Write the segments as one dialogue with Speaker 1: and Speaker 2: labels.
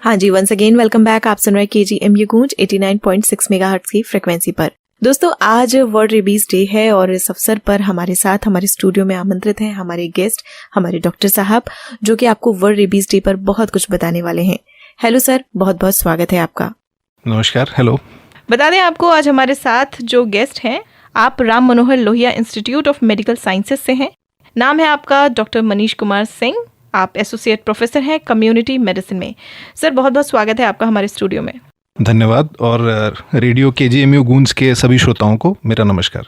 Speaker 1: हाँ जी, once again welcome back. आप सुन रहे KGMU गूंज 89.6 मेगाहर्ट्ज की फ्रिक्वेंसी पर। दोस्तों, आज वर्ल्ड रेबीज डे है और इस अवसर पर हमारे साथ हमारे स्टूडियो में आमंत्रित हैं हमारे गेस्ट, हमारे डॉक्टर साहब, जो कि आपको वर्ल्ड रेबीज डे पर बहुत कुछ बताने वाले हैं। हेलो सर, बहुत बहुत स्वागत है आपका।
Speaker 2: नमस्कार। हेलो। बता
Speaker 3: दें आपको, आज हमारे साथ जो गेस्ट हैं, आप Ram Manohar Lohia institute of medical sciences से हैं। नाम है आपका डॉक्टर मनीष कुमार सिंह। आप एसोसिएट प्रोफेसर हैं कम्युनिटी मेडिसिन में। सर, बहुत बहुत स्वागत है आपका हमारे स्टूडियो में।
Speaker 2: धन्यवाद। और रेडियो KGMU गूंज के सभी श्रोताओं को मेरा नमस्कार।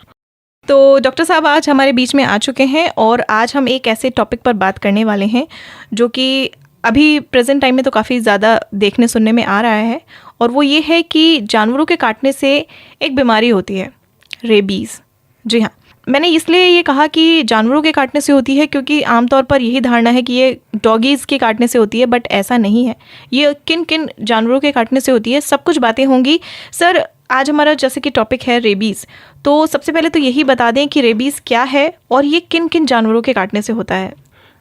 Speaker 3: तो डॉक्टर साहब आज हमारे बीच में आ चुके हैं और आज हम एक ऐसे टॉपिक पर बात करने वाले हैं जो कि अभी प्रेजेंट टाइम में तो काफ़ी ज़्यादा देखने सुनने में आ रहा है, और वो ये है कि जानवरों के काटने से एक बीमारी होती है, रेबीज़। जी हाँ, मैंने इसलिए ये कहा कि जानवरों के काटने से होती है क्योंकि आमतौर पर यही धारणा है कि ये डॉगीज़ के काटने से होती है, बट ऐसा नहीं है। ये किन किन जानवरों के काटने से होती है, सब कुछ बातें होंगी। सर, आज हमारा जैसे कि टॉपिक है रेबीज़, तो सबसे पहले तो यही बता दें कि रेबीज़ क्या है और ये किन किन जानवरों के काटने से होता है।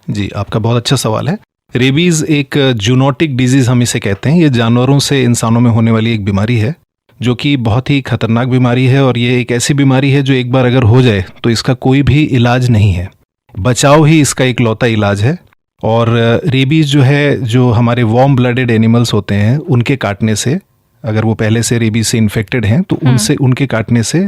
Speaker 2: जी, आपका बहुत अच्छा सवाल है। रेबीज़ एक जूनोटिक डिजीज़ हम इसे कहते हैं। ये जानवरों से इंसानों में होने वाली एक बीमारी है जो कि बहुत ही खतरनाक बीमारी है, और ये एक ऐसी बीमारी है जो एक बार अगर हो जाए तो इसका कोई भी इलाज नहीं है। बचाव ही इसका इकलौता इलाज है। और रेबीज़ जो है, जो हमारे वार्म ब्लडेड एनिमल्स होते हैं उनके काटने से, अगर वो पहले से रेबीज़ से इन्फेक्टेड हैं तो उनके काटने से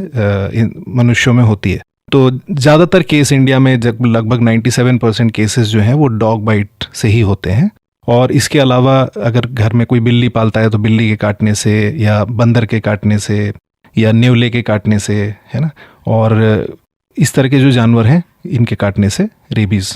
Speaker 2: मनुष्यों में होती है। तो ज़्यादातर केस इंडिया में लगभग 97% केसेस जो हैं वो डॉग बाइट से ही होते हैं। और इसके अलावा अगर घर में कोई बिल्ली पालता है तो बिल्ली के काटने से, या बंदर के काटने से, या नेवले के काटने से, है ना। और इस तरह के जो जानवर हैं इनके काटने से रेबीज़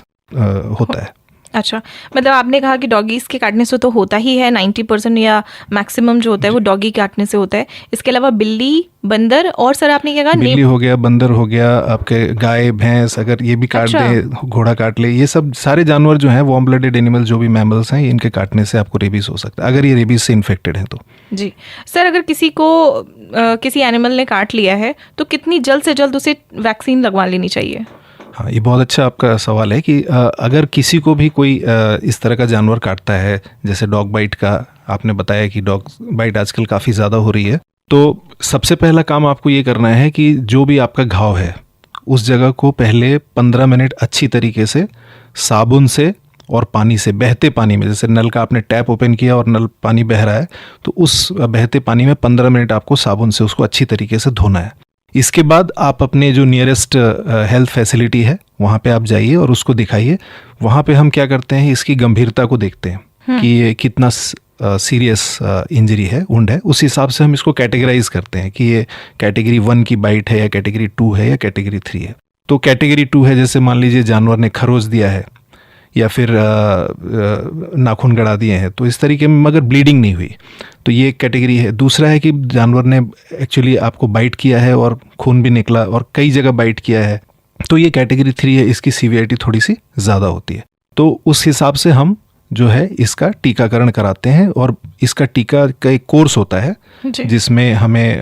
Speaker 2: होता है।
Speaker 3: अच्छा, मतलब आपने कहा कि डॉगीज़ के काटने से तो होता ही है, 90% या मैक्सिमम जो होता है वो डॉगी के काटने से होता है। इसके अलावा बिल्ली, बंदर, और सर आपने क्या कहा?
Speaker 2: बिल्ली हो गया, बंदर हो गया, आपके गाय भैंस अगर ये भी काट दे, घोड़ा काट ले, ये सब सारे जानवर जो हैं वार्म ब्लडेड एनिमल जो भी मैमल्स हैं, इनके काटने से आपको रेबीज़ हो सकता है अगर ये रेबीज़ से इन्फेक्टेड है तो।
Speaker 3: जी सर, अगर किसी को किसी एनिमल ने काट लिया है तो कितनी जल्द से जल्द उसे वैक्सीन लगवा लेनी चाहिए?
Speaker 2: हाँ, ये बहुत अच्छा आपका सवाल है कि अगर किसी को भी कोई इस तरह का जानवर काटता है, जैसे डॉग बाइट का आपने बताया कि डॉग बाइट आजकल काफ़ी ज़्यादा हो रही है, तो सबसे पहला काम आपको ये करना है कि जो भी आपका घाव है उस जगह को पहले 15 मिनट अच्छी तरीके से साबुन से और पानी से, बहते पानी में, जैसे नल का आपने टैप ओपन किया और नल पानी बह रहा है तो उस बहते पानी में 15 मिनट आपको साबुन से उसको अच्छी तरीके से धोना है। इसके बाद आप अपने जो नियरेस्ट हेल्थ फैसिलिटी है वहाँ पे आप जाइए और उसको दिखाइए। वहाँ पे हम क्या करते हैं, इसकी गंभीरता को देखते हैं कि ये कितना सीरियस इंजरी है, वुंड है। उस हिसाब से हम इसको कैटेगराइज करते हैं कि ये कैटेगरी 1 की बाइट है, या कैटेगरी 2 है, या कैटेगरी 3 है। तो कैटेगरी 2 है, जैसे मान लीजिए जानवर ने खरोच दिया है या फिर नाखून गड़ा दिए हैं, तो इस तरीके में मगर ब्लीडिंग नहीं हुई, तो ये कैटेगरी है। दूसरा है कि जानवर ने एक्चुअली आपको बाइट किया है और खून भी निकला और कई जगह बाइट किया है, तो ये कैटेगरी 3 है। इसकी सीवियरिटी थोड़ी सी ज़्यादा होती है। तो उस हिसाब से हम जो है इसका टीकाकरण कराते हैं, और इसका टीका का एक कोर्स होता है जिसमें हमें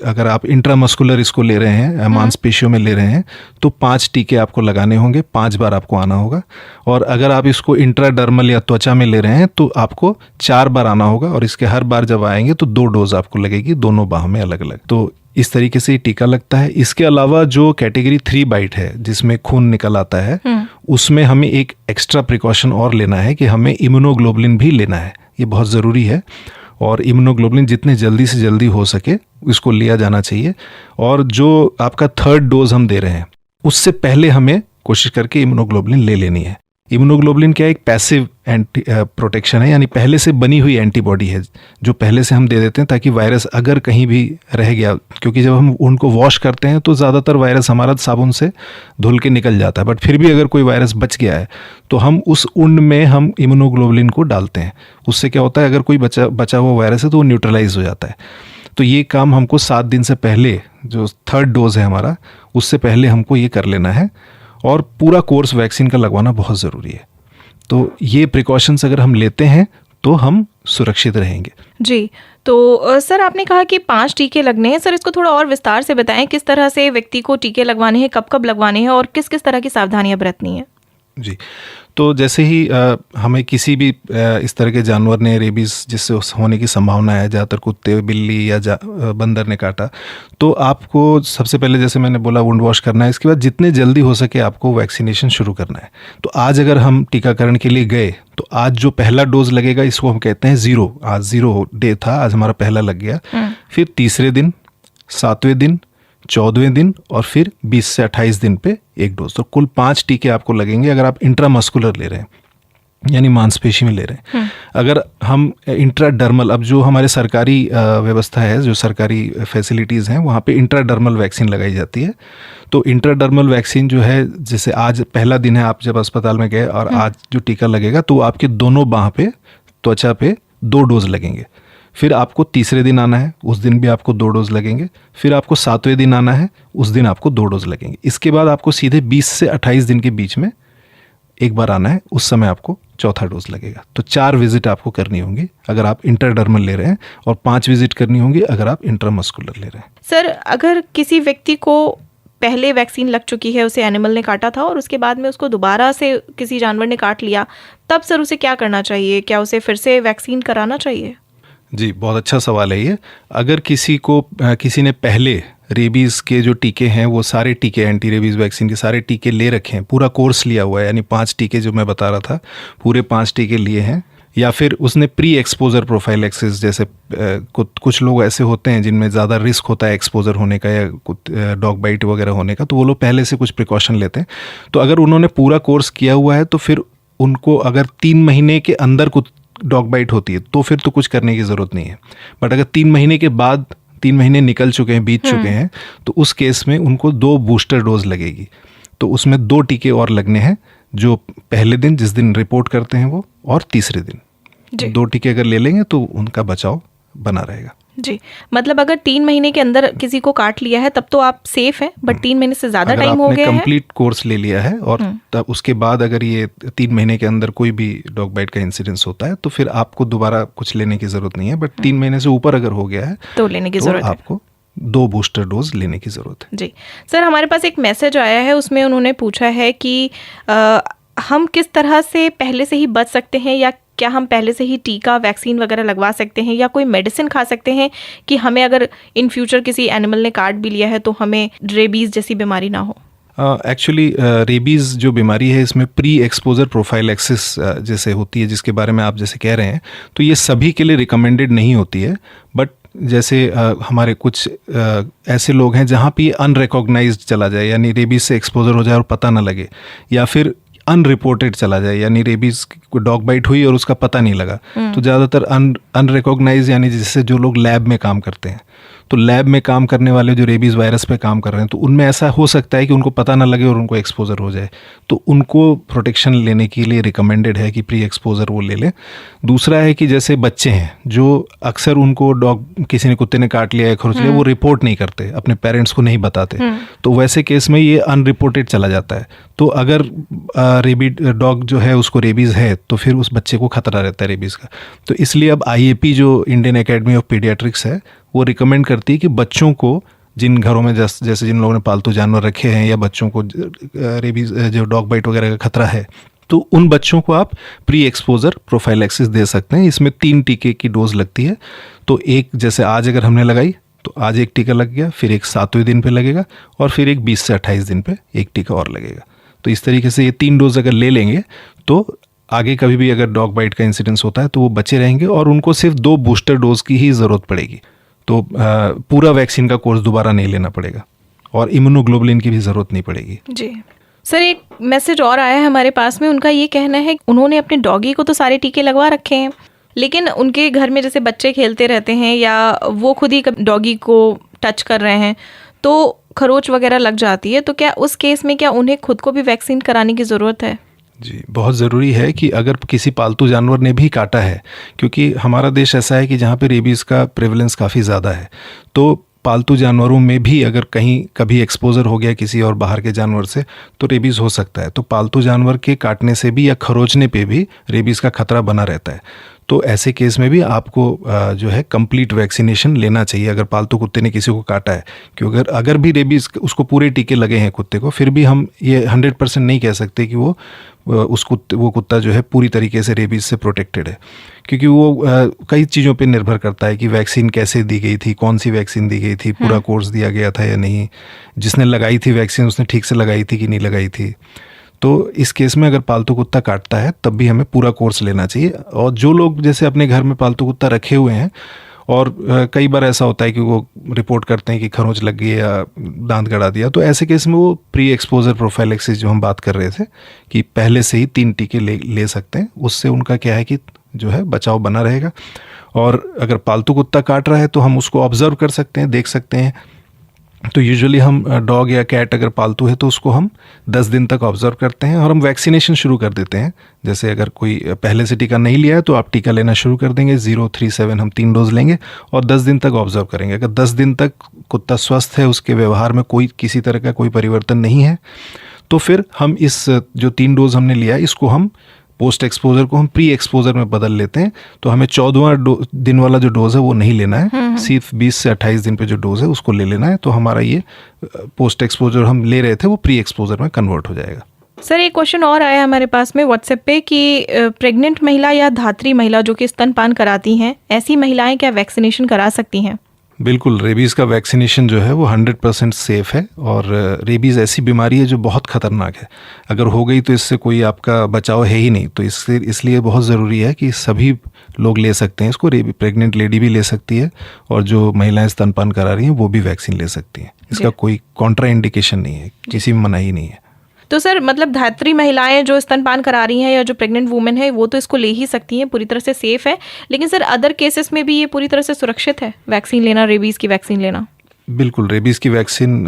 Speaker 2: अगर आप इंट्रामस्कुलर इसको ले रहे हैं, मांसपेशियों में ले रहे हैं, तो 5 टीके आपको लगाने होंगे, 5 बार आपको आना होगा। और अगर आप इसको इंट्राडर्मल या त्वचा में ले रहे हैं तो आपको 4 बार आना होगा, और इसके हर बार जब आएंगे तो 2 डोज आपको लगेगी, दोनों बाह में अलग अलग। तो इस तरीके से टीका लगता है। इसके अलावा जो कैटेगरी 3 बाइट है जिसमें खून निकल आता है, उसमें हमें एक एक्स्ट्रा प्रिकॉशन और लेना है कि हमें इम्यूनोग्लोबुलिन भी लेना है। ये बहुत ज़रूरी है, और इम्यूनोग्लोबुलिन जितने जल्दी से जल्दी हो सके इसको लिया जाना चाहिए। और जो आपका 3rd डोज हम दे रहे हैं उससे पहले हमें कोशिश करके इम्यूनोग्लोबुलिन ले लेनी है। इम्यूनोग्लोबुलिन क्या, एक पैसिव एंटी प्रोटेक्शन है, यानी पहले से बनी हुई एंटीबॉडी है जो पहले से हम दे देते हैं ताकि वायरस अगर कहीं भी रह गया, क्योंकि जब हम उनको वॉश करते हैं तो ज़्यादातर वायरस हमारा साबुन से धुल के निकल जाता है, बट फिर भी अगर कोई वायरस बच गया है तो हम उस उंड में हम इम्यूनोग्लोबुलिन को डालते हैं। उससे क्या होता है, अगर कोई बचा हुआ वायरस है तो वो न्यूट्रलाइज हो जाता है। तो ये काम हमको 7 दिन से पहले, जो 3rd डोज है हमारा, उससे पहले हमको ये कर लेना है, और पूरा कोर्स वैक्सीन का लगवाना बहुत ज़रूरी है। तो ये प्रिकॉशंस अगर हम लेते हैं तो हम सुरक्षित रहेंगे।
Speaker 3: जी, तो सर आपने कहा कि 5 टीके लगने हैं। सर इसको थोड़ा और विस्तार से बताएं, किस तरह से व्यक्ति को टीके लगवाने हैं, कब कब लगवाने हैं, और किस किस तरह की सावधानियां बरतनी है?
Speaker 2: जी, तो जैसे ही हमें किसी भी इस तरह के जानवर ने रेबीज़ जिससे होने की संभावना है, ज़्यादातर कुत्ते, बिल्ली या बंदर ने काटा, तो आपको सबसे पहले जैसे मैंने बोला वुंड वॉश करना है। इसके बाद जितने जल्दी हो सके आपको वैक्सीनेशन शुरू करना है। तो आज अगर हम टीकाकरण के लिए गए तो आज जो पहला डोज लगेगा इसको हम कहते हैं 0। आज 0 डे था, आज हमारा पहला लग गया। फिर तीसरे दिन, 7वें दिन, 14वें दिन और फिर 20 से 28 दिन पे एक डोज। तो कुल 5 टीके आपको लगेंगे अगर आप इंट्रामस्कुलर ले रहे हैं, यानी मांसपेशी में ले रहे हैं। अगर हम इंट्राडर्मल, अब जो हमारे सरकारी व्यवस्था है, जो सरकारी फैसिलिटीज़ हैं, वहाँ पे इंट्राडर्मल वैक्सीन लगाई जाती है। तो इंट्राडर्मल वैक्सीन जो है, जैसे आज पहला दिन है, आप जब अस्पताल में गए और आज जो टीका लगेगा तो आपके दोनों बाह पे, त्वचा पे 2 डोज लगेंगे। फिर आपको तीसरे दिन आना है, उस दिन भी आपको 2 डोज लगेंगे। फिर आपको 7वें दिन आना है, उस दिन आपको 2 डोज लगेंगे। इसके बाद आपको सीधे 20 से 28 दिन के बीच में एक बार आना है, उस समय आपको चौथा डोज लगेगा। तो 4 विजिट आपको करनी होंगी अगर आप इंट्राडर्मल ले रहे हैं और 5 विजिट करनी होंगी अगर आप इंट्रामस्कुलर ले रहे हैं।
Speaker 3: सर, अगर किसी व्यक्ति को पहले वैक्सीन लग चुकी है, उसे एनिमल ने काटा था और उसके बाद में उसको दोबारा से किसी जानवर ने काट लिया, तब सर उसे क्या करना चाहिए? क्या उसे फिर से वैक्सीन कराना चाहिए?
Speaker 2: जी, बहुत अच्छा सवाल है ये। अगर किसी ने पहले रेबीज़ के जो टीके हैं वो सारे टीके, एंटी रेबीज़ वैक्सीन के सारे टीके ले रखे हैं, पूरा कोर्स लिया हुआ है, यानी 5 टीके जो मैं बता रहा था पूरे 5 टीके लिए हैं, या फिर उसने प्री एक्सपोजर प्रोफाइलैक्सिस, जैसे कुछ लोग ऐसे होते हैं जिनमें ज़्यादा रिस्क होता है एक्सपोजर होने का या डॉग बाइट वगैरह होने का, तो वो लोग पहले से कुछ प्रिकॉशन लेते हैं। तो अगर उन्होंने पूरा कोर्स किया हुआ है तो फिर उनको अगर 3 महीने के अंदर कुछ डॉग बाइट होती है तो फिर तो कुछ करने की ज़रूरत नहीं है। बट अगर 3 महीने के बाद, 3 महीने निकल चुके हैं, बीत चुके हैं, तो उस केस में उनको 2 बूस्टर डोज लगेगी। तो उसमें 2 टीके और लगने हैं, जो पहले दिन जिस दिन रिपोर्ट करते हैं वो, और तीसरे दिन। 2 टीके अगर ले लेंगे तो उनका बचाव बना रहेगा।
Speaker 3: जी, मतलब अगर 3 महीने के अंदर किसी को काट लिया है तब तो आप सेफ हैं, बट 3 महीने से ज़्यादा टाइम हो गया है,
Speaker 2: कंप्लीट कोर्स ले लिया है और तब उसके बाद अगर ये 3 महीने के अंदर कोई भी डॉग बाइट का इंसिडेंस होता है तो फिर आपको दोबारा कुछ लेने की ज़रूरत नहीं है। बट 3 महीने से ऊपर अगर हो गया है
Speaker 3: तो लेने की ज़रूरत है,
Speaker 2: आपको 2 बूस्टर डोज लेने की ज़रूरत है।
Speaker 3: जी सर, हमारे पास एक मैसेज आया है, उसमें उन्होंने पूछा है कि हम किस तरह से पहले से ही बच सकते हैं, या क्या हम पहले से ही टीका, वैक्सीन वगैरह लगवा सकते हैं, या कोई मेडिसिन खा सकते हैं कि हमें अगर इन फ्यूचर किसी एनिमल ने काट भी लिया है तो हमें रेबीज़ जैसी बीमारी ना हो?
Speaker 2: एक्चुअली रेबीज़ जो बीमारी है इसमें प्री एक्सपोजर प्रोफाइलैक्सिस जैसे होती है, जिसके बारे में आप जैसे कह रहे हैं, तो ये सभी के लिए रिकमेंडेड नहीं होती है। बट जैसे हमारे कुछ ऐसे लोग हैं जहाँ पे अनरिकॉग्नाइज्ड चला जाए, यानी रेबीज़ से एक्सपोजर हो जाए और पता ना लगे, या फिर अनरिपोर्टेड चला जाए, यानी रेबीज़ को डॉग बाइट हुई और उसका पता नहीं लगा, तो ज़्यादातर अनरिकॉग्नाइज, यानी जैसे जो लोग लैब में काम करते हैं, तो लैब में काम करने वाले जो रेबीज़ वायरस पे काम कर रहे हैं, तो उनमें ऐसा हो सकता है कि उनको पता ना लगे और उनको एक्सपोजर हो जाए, तो उनको प्रोटेक्शन लेने के लिए रिकमेंडेड है कि प्री एक्सपोजर वो ले लें। दूसरा है कि जैसे बच्चे हैं जो अक्सर उनको किसी ने कुत्ते ने काट लिया है, खरोच लिया, वो रिपोर्ट नहीं करते, अपने पेरेंट्स को नहीं बताते, तो वैसे केस में ये अनरिपोर्टेड चला जाता है। तो अगर रेबीड डॉग जो है उसको रेबीज़ है तो फिर उस बच्चे को खतरा रहता है रेबीज़ का। तो इसलिए अब IAP जो इंडियन एकेडमी ऑफ पीडियाट्रिक्स है वो रिकमेंड करती है कि बच्चों को, जिन घरों में जैसे जिन लोगों ने पालतू जानवर रखे हैं या बच्चों को रेबीज़ जो डॉग बाइट वगैरह का खतरा है, तो उन बच्चों को आप प्री एक्सपोजर प्रोफाइलैक्सिस दे सकते हैं। इसमें 3 टीके की डोज लगती है। तो एक जैसे आज अगर हमने लगाई तो आज एक टीका लग गया, फिर एक 7वें दिन पे लगेगा और फिर एक 20 से 28 दिन पे एक टीका और लगेगा। तो इस तरीके से ये 3 डोज अगर ले लेंगे तो आगे कभी भी अगर डॉग बाइट का इंसिडेंस होता है तो वो बचे रहेंगे और उनको सिर्फ 2 बूस्टर डोज की ही ज़रूरत पड़ेगी। तो पूरा वैक्सीन का कोर्स दोबारा नहीं लेना पड़ेगा और इम्यूनोग्लोबुलिन की भी ज़रूरत नहीं पड़ेगी।
Speaker 3: जी सर, एक मैसेज और आया है हमारे पास में, उनका ये कहना है उन्होंने अपने डॉगी को तो सारे टीके लगवा रखे हैं, लेकिन उनके घर में जैसे बच्चे खेलते रहते हैं या वो खुद ही डॉगी को टच कर रहे हैं तो खरोच वगैरह लग जाती है, तो क्या उस केस में क्या उन्हें खुद को भी वैक्सीन कराने की ज़रूरत है?
Speaker 2: जी, बहुत ज़रूरी है कि अगर किसी पालतू जानवर ने भी काटा है, क्योंकि हमारा देश ऐसा है कि जहाँ पे रेबीज़ का प्रेवलेंस काफ़ी ज़्यादा है, तो पालतू जानवरों में भी अगर कभी एक्सपोजर हो गया किसी और बाहर के जानवर से तो रेबीज़ हो सकता है। तो पालतू जानवर के काटने से भी या खरोचने पे भी रेबीज़ का खतरा बना रहता है। तो ऐसे केस में भी आपको जो है कंप्लीट वैक्सीनेशन लेना चाहिए अगर पालतू कुत्ते ने किसी को काटा है। क्योंकि अगर भी रेबीज़ उसको पूरे टीके लगे हैं कुत्ते को, फिर भी हम ये 100% नहीं कह सकते कि वो कुत्ता जो है पूरी तरीके से रेबीज़ से प्रोटेक्टेड है, क्योंकि वो कई चीज़ों पे निर्भर करता है कि वैक्सीन कैसे दी गई थी, कौन सी वैक्सीन दी गई थी, पूरा कोर्स दिया गया था या नहीं, जिसने लगाई थी वैक्सीन उसने ठीक से लगाई थी कि नहीं लगाई थी। तो इस केस में अगर पालतू कुत्ता काटता है तब भी हमें पूरा कोर्स लेना चाहिए। और जो लोग जैसे अपने घर में पालतू कुत्ता रखे हुए हैं और कई बार ऐसा होता है कि वो रिपोर्ट करते हैं कि खरोंच लग गई या दांत गड़ा दिया, तो ऐसे केस में वो प्री एक्सपोजर प्रोफाइलैक्सिस जो हम बात कर रहे थे कि पहले से ही 3 टीके ले सकते हैं, उससे उनका क्या है कि जो है बचाव बना रहेगा। और अगर पालतू कुत्ता काट रहा है तो हम उसको ऑब्जर्व कर सकते हैं, देख सकते हैं। तो यूजुअली हम डॉग या कैट अगर पालतू है तो उसको हम 10 दिन तक ऑब्जर्व करते हैं और हम वैक्सीनेशन शुरू कर देते हैं। जैसे अगर कोई पहले से टीका नहीं लिया है तो आप टीका लेना शुरू कर देंगे, 0, 3, 7 हम 3 डोज लेंगे और 10 दिन तक ऑब्जर्व करेंगे। अगर 10 दिन तक कुत्ता स्वस्थ है, उसके व्यवहार में कोई किसी तरह का कोई परिवर्तन नहीं है, तो फिर हम इस जो 3 डोज हमने लिया है इसको हम पोस्ट एक्सपोजर को हम प्री एक्सपोजर में बदल लेते हैं। तो हमें 14वां दिन वाला जो डोज है वो नहीं लेना है, सिर्फ 20 से 28 दिन पे जो डोज है उसको ले लेना है। तो हमारा ये पोस्ट एक्सपोजर हम ले रहे थे वो प्री एक्सपोजर में कन्वर्ट हो जाएगा।
Speaker 3: सर एक क्वेश्चन और आया हमारे पास में व्हाट्सएप पे कि प्रेग्नेंट महिला या धात्री महिला जो कि स्तनपान कराती हैं, ऐसी महिलाएं क्या वैक्सीनेशन करा सकती हैं?
Speaker 2: बिल्कुल, रेबीज़ का वैक्सीनेशन जो है वो 100% सेफ़ है। और रेबीज़ ऐसी बीमारी है जो बहुत ख़तरनाक है, अगर हो गई तो इससे कोई आपका बचाव है ही नहीं। तो इसलिए बहुत ज़रूरी है कि सभी लोग ले सकते हैं इसको। प्रेग्नेंट लेडी भी ले सकती है और जो महिलाएं स्तनपान करा रही हैं वो भी वैक्सीन ले सकती हैं। इसका कोई कॉन्ट्रा इंडिकेशन नहीं है, किसी में मनाही नहीं है।
Speaker 3: तो सर मतलब धात्री महिलाएं जो स्तनपान करा रही हैं या जो प्रेग्नेंट वुमेन है वो तो इसको ले ही सकती हैं, पूरी तरह से सेफ है। लेकिन सर अदर केसेस में भी ये पूरी तरह से सुरक्षित है वैक्सीन लेना, रेबीज़ की वैक्सीन लेना?
Speaker 2: बिल्कुल, रेबीज़ की वैक्सीन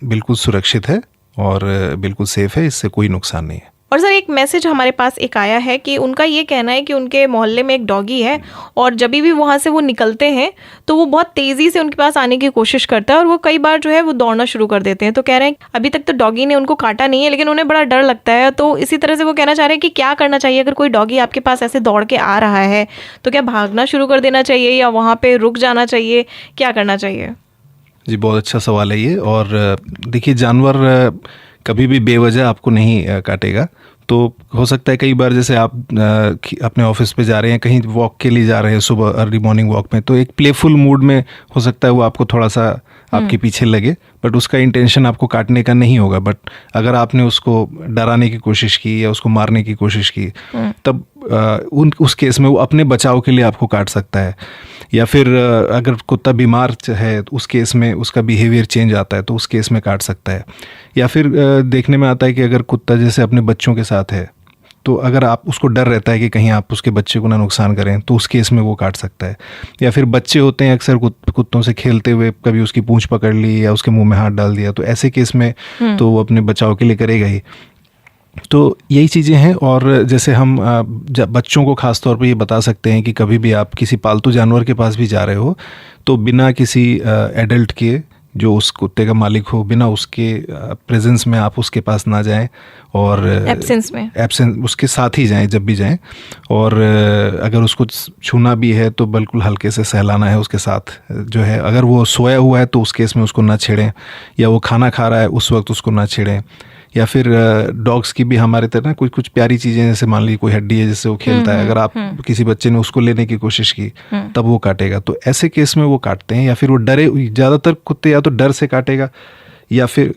Speaker 2: बिल्कुल सुरक्षित है और बिल्कुल सेफ़ है, इससे कोई नुकसान नहीं है।
Speaker 3: और सर एक मैसेज हमारे पास एक आया है कि उनका ये कहना है कि उनके मोहल्ले में एक डॉगी है और जब भी वहाँ से वो निकलते हैं तो वो बहुत तेज़ी से उनके पास आने की कोशिश करता है और वो कई बार जो है वो दौड़ना शुरू कर देते हैं। तो कह रहे हैं अभी तक तो डॉगी ने उनको काटा नहीं है लेकिन उन्हें बड़ा डर लगता है। तो इसी तरह से वो कहना चाह रहे हैं कि क्या करना चाहिए अगर कोई डॉगी आपके पास ऐसे दौड़ के आ रहा है, तो क्या भागना शुरू कर देना चाहिए या वहाँ पर रुक जाना चाहिए, क्या करना चाहिए?
Speaker 2: जी, बहुत अच्छा सवाल है ये। और देखिए, जानवर कभी भी बेवजह आपको नहीं काटेगा। तो हो सकता है कई बार जैसे आप अपने ऑफिस पे जा रहे हैं, कहीं वॉक के लिए जा रहे हैं सुबह अर्ली मॉर्निंग वॉक में, तो एक प्लेफुल मूड में हो सकता है वो आपको थोड़ा सा आपके पीछे लगे, बट उसका इंटेंशन आपको काटने का नहीं होगा। बट अगर आपने उसको डराने की कोशिश की या उसको मारने की कोशिश की, तब उस केस में वो अपने बचाव के लिए आपको काट सकता है। या फिर अगर कुत्ता बीमार है तो उस केस में उसका बिहेवियर चेंज आता है तो उस केस में काट सकता है। या फिर देखने में आता है कि अगर कुत्ता जैसे अपने बच्चों के साथ है तो अगर आप उसको डर रहता है कि कहीं आप उसके बच्चे को ना नुकसान करें, तो उस केस में वो काट सकता है। या फिर बच्चे होते हैं अक्सर कुत्तों से खेलते हुए कभी उसकी पूंछ पकड़ ली या उसके मुंह में हाथ डाल दिया, तो ऐसे केस में तो वो अपने बचाव के लिए करेगा ही। तो यही चीज़ें हैं। और जैसे हम बच्चों को ख़ास तौर पे ये बता सकते हैं कि कभी भी आप किसी पालतू जानवर के पास भी जा रहे हो तो बिना किसी एडल्ट के, जो उस कुत्ते का मालिक हो, बिना उसके प्रेजेंस में आप उसके पास ना जाएं और एब्सेंस उसके साथ ही जाएं जब भी जाएं। और अगर उसको छूना भी है तो बिल्कुल हल्के से सहलाना है उसके साथ जो है। अगर वो सोया हुआ है तो उस केस में उसको ना छेड़ें, या वो खाना खा रहा है उस वक्त उसको ना छेड़ें। या फिर डॉग्स की भी हमारे तरह कुछ प्यारी चीज़ें, जैसे मान लीजिए कोई हड्डी है जिससे वो खेलता है, अगर आप किसी बच्चे ने उसको लेने की कोशिश की तब वो काटेगा, तो ऐसे केस में वो काटते हैं। या फिर वो डरे, ज़्यादातर कुत्ते या तो डर से काटेगा या फिर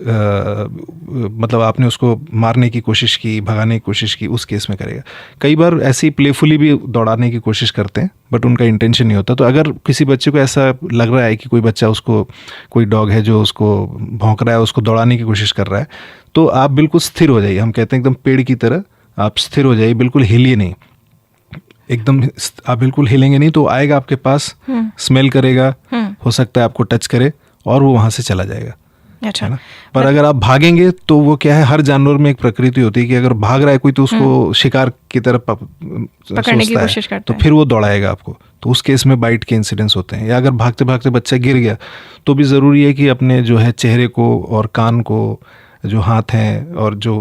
Speaker 2: मतलब आपने उसको मारने की कोशिश की, भगाने की कोशिश की, उस केस में करेगा। कई बार ऐसे ही प्लेफुली भी दौड़ाने की कोशिश करते हैं बट उनका इंटेंशन नहीं होता। तो अगर किसी बच्चे को ऐसा लग रहा है कि कोई बच्चा उसको, कोई डॉग है जो उसको भौंक रहा है, उसको दौड़ाने की कोशिश कर रहा है, तो आप बिल्कुल स्थिर हो जाइए। हम कहते हैं एकदम पेड़ की तरह आप स्थिर हो जाइए, बिल्कुल हिलिए नहीं। एकदम आप बिल्कुल हिलेंगे नहीं तो आएगा आपके पास, स्मेल करेगा, हो सकता है आपको टच करे और वो वहाँ से चला जाएगा।
Speaker 3: अच्छा,
Speaker 2: है ना? पर अगर आप भागेंगे तो वो क्या है, हर जानवर में एक प्रकृति होती है कि अगर भाग रहा है कोई तो उसको शिकार की तरफ
Speaker 3: पकड़ने की कोशिश करता
Speaker 2: तो
Speaker 3: है,
Speaker 2: फिर वो दौड़ाएगा आपको। तो उस केस में बाइट के इंसिडेंट्स होते हैं। या अगर भागते भागते बच्चा गिर गया तो भी ज़रूरी है कि अपने जो है चेहरे को और कान को, जो हाथ हैं और जो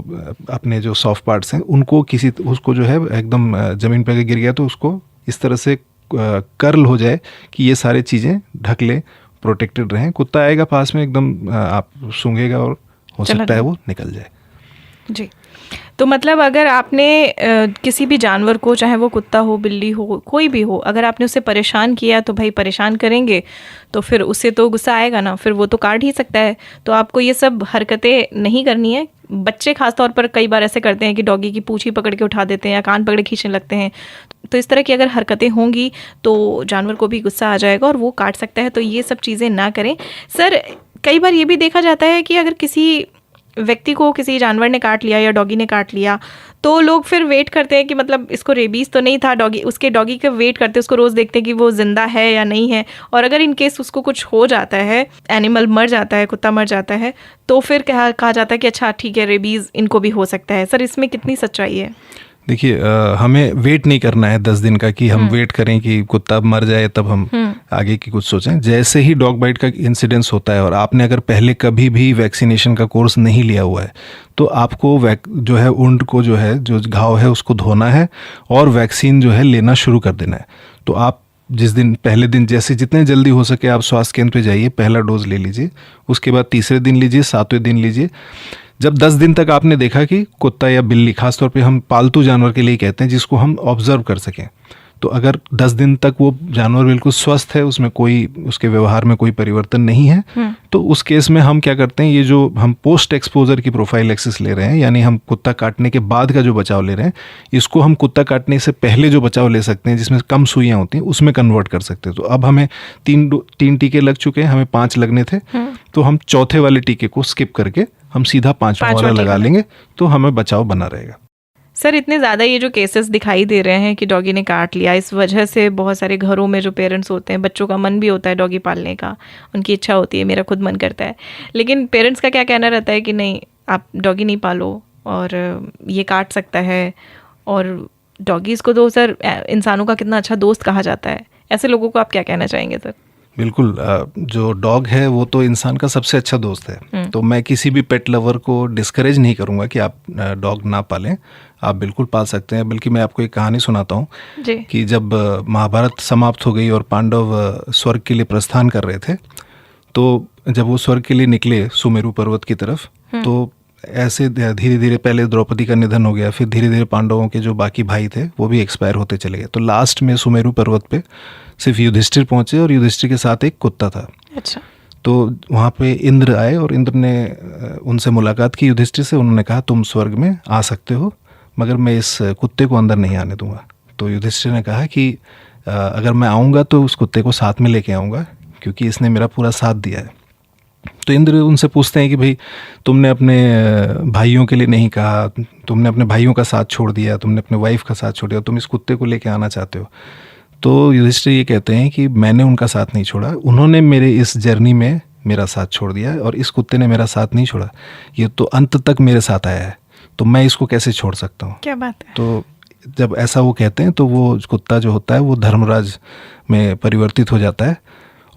Speaker 2: अपने जो सॉफ्ट पार्ट्स हैं, उनको उसको जो है एकदम ज़मीन पर गिर गया तो उसको इस तरह से कर्ल हो जाए कि ये सारी चीज़ें ढक ले, प्रोटेक्टेड रहें। कुत्ता आएगा पास में, एकदम आप सूंघेगा और हो सकता है वो निकल जाए।
Speaker 3: जी, तो मतलब अगर आपने किसी भी जानवर को, चाहे वो कुत्ता हो, बिल्ली हो, कोई भी हो, अगर आपने उसे परेशान किया तो भाई परेशान करेंगे तो फिर उससे तो गुस्सा आएगा ना, फिर वो तो काट ही सकता है। तो आपको ये सब हरकतें नहीं करनी है। बच्चे खास तौर पर कई बार ऐसे करते हैं कि डॉगी की पूंछ ही पकड़ के उठा देते हैं या कान पकड़ खींचने लगते हैं। तो इस तरह की अगर हरकतें होंगी तो जानवर को भी गुस्सा आ जाएगा और वो काट सकता है। तो ये सब चीज़ें ना करें। सर, कई बार ये भी देखा जाता है कि अगर किसी व्यक्ति को किसी जानवर ने काट लिया या डॉगी ने काट लिया तो लोग फिर वेट करते हैं कि मतलब इसको रेबीज़ तो नहीं था, डॉगी का वेट करते हैं, उसको रोज़ देखते हैं कि वो जिंदा है या नहीं है। और अगर इन केस उसको कुछ हो जाता है, एनिमल मर जाता है, कुत्ता मर जाता है, तो फिर कहा जाता है कि अच्छा ठीक है, रेबीज़ इनको भी हो सकता है। सर, इसमें कितनी सच्चाई है?
Speaker 2: देखिए, हमें वेट नहीं करना है 10 दिन का कि हम वेट करें कि कुत्ता मर जाए तब हम आगे की कुछ सोचें। जैसे ही डॉग बाइट का इंसिडेंस होता है और आपने अगर पहले कभी भी वैक्सीनेशन का कोर्स नहीं लिया हुआ है तो आपको जो है वुंड को, जो है जो घाव है, उसको धोना है और वैक्सीन जो है लेना शुरू कर देना है। तो आप जिस दिन, पहले दिन जैसे जितने जल्दी हो सके आप स्वास्थ्य केंद्र पे जाइए, पहला डोज ले लीजिए, उसके बाद तीसरे दिन लीजिए, 7वें दिन लीजिए। जब 10 दिन तक आपने देखा कि कुत्ता या बिल्ली, खासतौर पे हम पालतू जानवर के लिए कहते हैं जिसको हम ऑब्जर्व कर सकें, तो अगर 10 दिन तक वो जानवर बिल्कुल स्वस्थ है, उसमें कोई, उसके व्यवहार में कोई परिवर्तन नहीं है, तो उस केस में हम क्या करते हैं, ये जो हम पोस्ट एक्सपोजर की प्रोफाइलैक्सिस ले रहे हैं, यानी हम कुत्ता काटने के बाद का जो बचाव ले रहे हैं, इसको हम कुत्ता काटने से पहले जो बचाव ले सकते हैं जिसमें कम सुइयाँ होती हैं, उसमें कन्वर्ट कर सकते हैं। तो अब हमें 3 टीके लग चुके हैं, हमें 5 लगने थे, तो हम चौथे वाले टीके को स्किप करके हम सीधा 5वां वाला लगा लेंगे, तो हमें बचाव बना रहेगा।
Speaker 3: सर, इतने ज़्यादा ये जो केसेस दिखाई दे रहे हैं कि डॉगी ने काट लिया, इस वजह से बहुत सारे घरों में जो पेरेंट्स होते हैं, बच्चों का मन भी होता है डॉगी पालने का, उनकी इच्छा होती है, मेरा खुद मन करता है, लेकिन पेरेंट्स का क्या कहना रहता है कि नहीं, आप डॉगी नहीं पालो और ये काट सकता है। और डॉगीज़ को तो सर इंसानों का कितना अच्छा दोस्त कहा जाता है। ऐसे लोगों को आप क्या कहना चाहेंगे सर?
Speaker 2: बिल्कुल, जो डॉग है वो तो इंसान का सबसे अच्छा दोस्त है। तो मैं किसी भी पेट लवर को डिस्करेज नहीं करूंगा कि आप डॉग ना पालें, आप बिल्कुल पाल सकते हैं। बल्कि मैं आपको एक कहानी सुनाता हूँ कि जब महाभारत समाप्त हो गई और पांडव स्वर्ग के लिए प्रस्थान कर रहे थे, तो जब वो स्वर्ग के लिए निकले सुमेरु पर्वत की तरफ, तो ऐसे धीरे धीरे पहले द्रौपदी का निधन हो गया, फिर धीरे धीरे पांडवों के जो बाकी भाई थे वो भी एक्सपायर होते चले गए। तो लास्ट में सुमेरु पर्वत पे सिर्फ युधिष्ठिर पहुंचे और युधिष्ठिर के साथ एक कुत्ता था।
Speaker 3: अच्छा।
Speaker 2: तो वहाँ पे इंद्र आए और इंद्र ने उनसे मुलाकात की युधिष्ठिर से। उन्होंने कहा तुम स्वर्ग में आ सकते हो, मगर मैं इस कुत्ते को अंदर नहीं आने दूंगा। तो युधिष्ठिर ने कहा कि अगर मैं आऊँगा तो उस कुत्ते को साथ में लेके आऊँगा, क्योंकि इसने मेरा पूरा साथ दिया है। तो इंद्र उनसे पूछते हैं कि भाई तुमने अपने भाइयों के लिए नहीं कहा, तुमने अपने भाइयों का साथ छोड़ दिया, तुमने अपने वाइफ का साथ छोड़ दिया, तुम इस कुत्ते को लेके आना चाहते हो। तो युधिष्ठिर ये कहते हैं कि मैंने उनका साथ नहीं छोड़ा, उन्होंने मेरे इस जर्नी में मेरा साथ छोड़ दिया और इस कुत्ते ने मेरा साथ नहीं छोड़ा, ये तो अंत तक मेरे साथ आया है, तो मैं इसको कैसे छोड़ सकता हूँ।
Speaker 3: क्या बात है। तो
Speaker 2: जब ऐसा वो कहते हैं तो वो कुत्ता जो होता है वो धर्मराज में परिवर्तित हो जाता है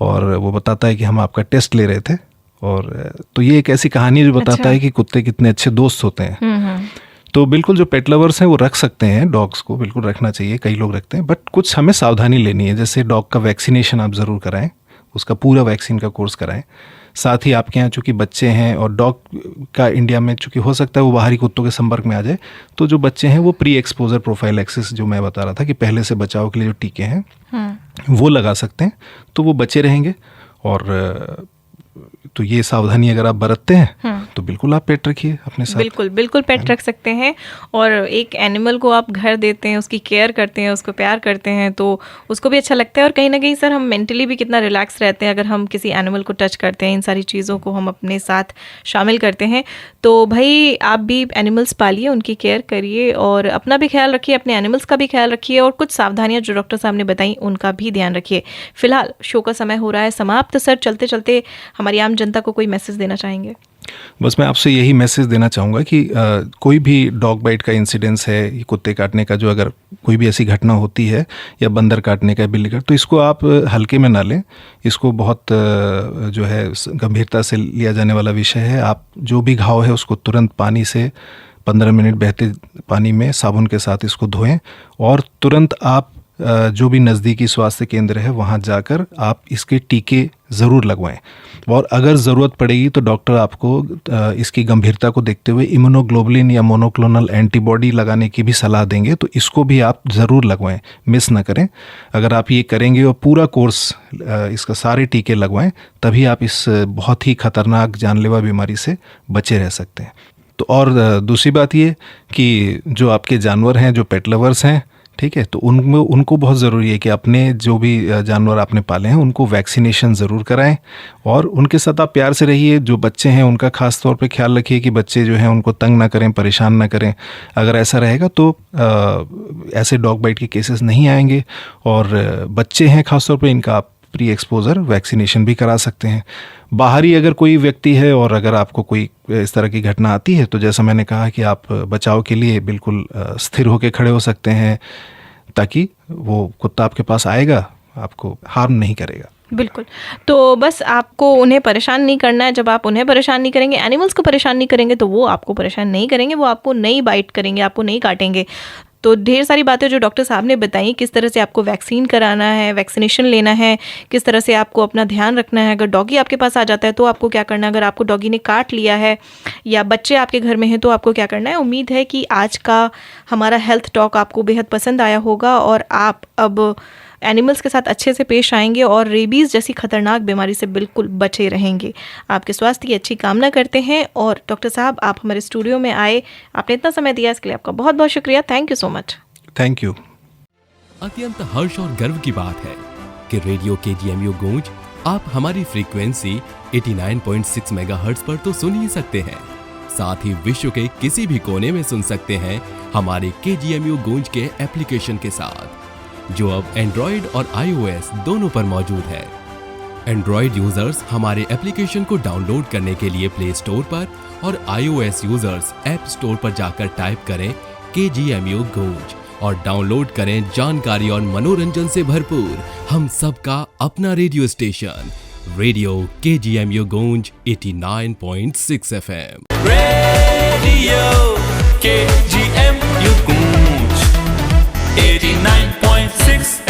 Speaker 2: और वो बताता है कि हम आपका टेस्ट ले रहे थे। और तो ये एक ऐसी कहानी है जो बताता है कि कुत्ते कितने अच्छे दोस्त होते हैं। तो बिल्कुल जो पेट लवर्स हैं वो रख सकते हैं, डॉग्स को बिल्कुल रखना चाहिए, कई लोग रखते हैं, बट कुछ हमें सावधानी लेनी है। जैसे डॉग का वैक्सीनेशन आप ज़रूर कराएं, उसका पूरा वैक्सीन का कोर्स कराएं। साथ ही आपके यहाँ चूँकि बच्चे हैं और डॉग का इंडिया में चूँकि हो सकता है वो बाहरी कुत्तों के संपर्क में आ जाए, तो जो बच्चे हैं वो प्री एक्सपोजर प्रोफाइलैक्सिस जो मैं बता रहा था कि पहले से बचाव के लिए जो टीके हैं वो लगा सकते हैं, तो वो बचे रहेंगे। और तो ये सावधानी अगर आप बरतते हैं तो बिल्कुल आप पेट रखिए अपने साथ।
Speaker 3: बिल्कुल पेट रख सकते हैं। और एक एनिमल को आप घर देते हैं, उसकी केयर करते हैं, उसको प्यार करते हैं, तो उसको भी अच्छा लगता है। और कहीं ना कहीं सर हम मेंटली भी कितना रिलैक्स रहते हैं अगर हम किसी एनिमल को टच करते हैं, इन सारी चीज़ों को हम अपने साथ शामिल करते हैं। तो भाई आप भी एनिमल्स पालिए, उनकी केयर करिए और अपना भी ख्याल रखिए, अपने एनिमल्स का भी ख्याल रखिए और कुछ सावधानियाँ जो डॉक्टर साहब ने बताई उनका भी ध्यान रखिए। फिलहाल शो का समय हो रहा है समाप्त। सर चलते चलते हमारी आम जनता को कोई मैसेज देना चाहेंगे?
Speaker 2: बस मैं आपसे यही मैसेज देना चाहूँगा कि कोई भी डॉग बाइट का इंसिडेंस है, कुत्ते काटने का, जो अगर कोई भी ऐसी घटना होती है या बंदर काटने का, बिल्ली काट, तो इसको आप हल्के में ना लें। इसको बहुत जो है गंभीरता से लिया जाने वाला विषय है। आप जो भी घाव है उसको तुरंत पानी से 15 मिनट बहते पानी में साबुन के साथ इसको धोएं और तुरंत आप जो भी नज़दीकी स्वास्थ्य केंद्र है वहाँ जाकर आप इसके टीके ज़रूर लगवाएं। और अगर ज़रूरत पड़ेगी तो डॉक्टर आपको इसकी गंभीरता को देखते हुए इम्यूनोग्लोबुलिन या मोनोक्लोनल एंटीबॉडी लगाने की भी सलाह देंगे, तो इसको भी आप ज़रूर लगवाएं, मिस ना करें। अगर आप ये करेंगे और पूरा कोर्स इसका सारे टीके लगवाएं, तभी आप इस बहुत ही ख़तरनाक जानलेवा बीमारी से बचे रह सकते हैं। तो और दूसरी बात ये कि जो आपके जानवर हैं, जो पेट लवर्स हैं, ठीक है, तो उनको बहुत ज़रूरी है कि अपने जो भी जानवर आपने पाले हैं उनको वैक्सीनेशन ज़रूर कराएं और उनके साथ आप प्यार से रहिए। जो बच्चे हैं उनका ख़ास तौर पे ख्याल रखिए कि बच्चे जो हैं उनको तंग ना करें, परेशान ना करें। अगर ऐसा रहेगा तो ऐसे डॉग बाइट के केसेस नहीं आएंगे। और बच्चे हैं ख़ास तौर पे, इनका आप प्री एक्सपोजर वैक्सीनेशन भी करा सकते हैं। बाहरी अगर कोई व्यक्ति है और अगर आपको कोई इस तरह की घटना आती है तो जैसा मैंने कहा कि आप बचाव के लिए बिल्कुल स्थिर होकर खड़े हो सकते हैं, ताकि वो कुत्ता आपके पास आएगा, आपको हार्म नहीं करेगा।
Speaker 3: बिल्कुल। तो बस आपको उन्हें परेशान नहीं करना है। जब आप उन्हें परेशान नहीं करेंगे, एनिमल्स को परेशान नहीं करेंगे, तो वो आपको परेशान नहीं करेंगे, वो आपको नहीं बाइट करेंगे, आपको नहीं काटेंगे। तो ढेर सारी बातें जो डॉक्टर साहब ने बताई, किस तरह से आपको वैक्सीन कराना है, वैक्सीनेशन लेना है, किस तरह से आपको अपना ध्यान रखना है। अगर डॉगी आपके पास आ जाता है तो आपको क्या करना है, अगर आपको डॉगी ने काट लिया है या बच्चे आपके घर में हैं तो आपको क्या करना है। उम्मीद है कि आज का हमारा हेल्थ टॉक आपको बेहद पसंद आया होगा और आप अब एनिमल्स के साथ अच्छे से पेश आएंगे और रेबीज़ जैसी खतरनाक बीमारी से बिल्कुल बचे रहेंगे। आपके स्वास्थ्य की अच्छी कामना करते हैं। और डॉक्टर साहब, आप हमारे स्टूडियो में आए, आपने इतना समय दिया, इसके लिए आपका बहुत बहुत शुक्रिया। Thank you so much.
Speaker 2: Thank you.
Speaker 4: अत्यंत हर्ष और गर्व की बात है कि रेडियो KGMU गूंज आप हमारी फ्रीक्वेंसी 89.6 मेगाहर्ट्ज पर तो सुन ही सकते हैं, साथ ही विश्व के किसी भी कोने में सुन सकते हैं हमारे KGMU गूंज के एप्लीकेशन के साथ, जो अब एंड्रॉइड और iOS दोनों पर मौजूद है। एंड्रॉइड यूजर्स हमारे एप्लीकेशन को डाउनलोड करने के लिए प्ले स्टोर पर और iOS यूजर्स ऐप स्टोर पर जाकर टाइप करें KGMU गूंज और डाउनलोड करें जानकारी और मनोरंजन से भरपूर हम सबका अपना रेडियो स्टेशन, रेडियो KGMU गूंज 89.6 FM।
Speaker 5: रेडियो KGMU गूंज 89.6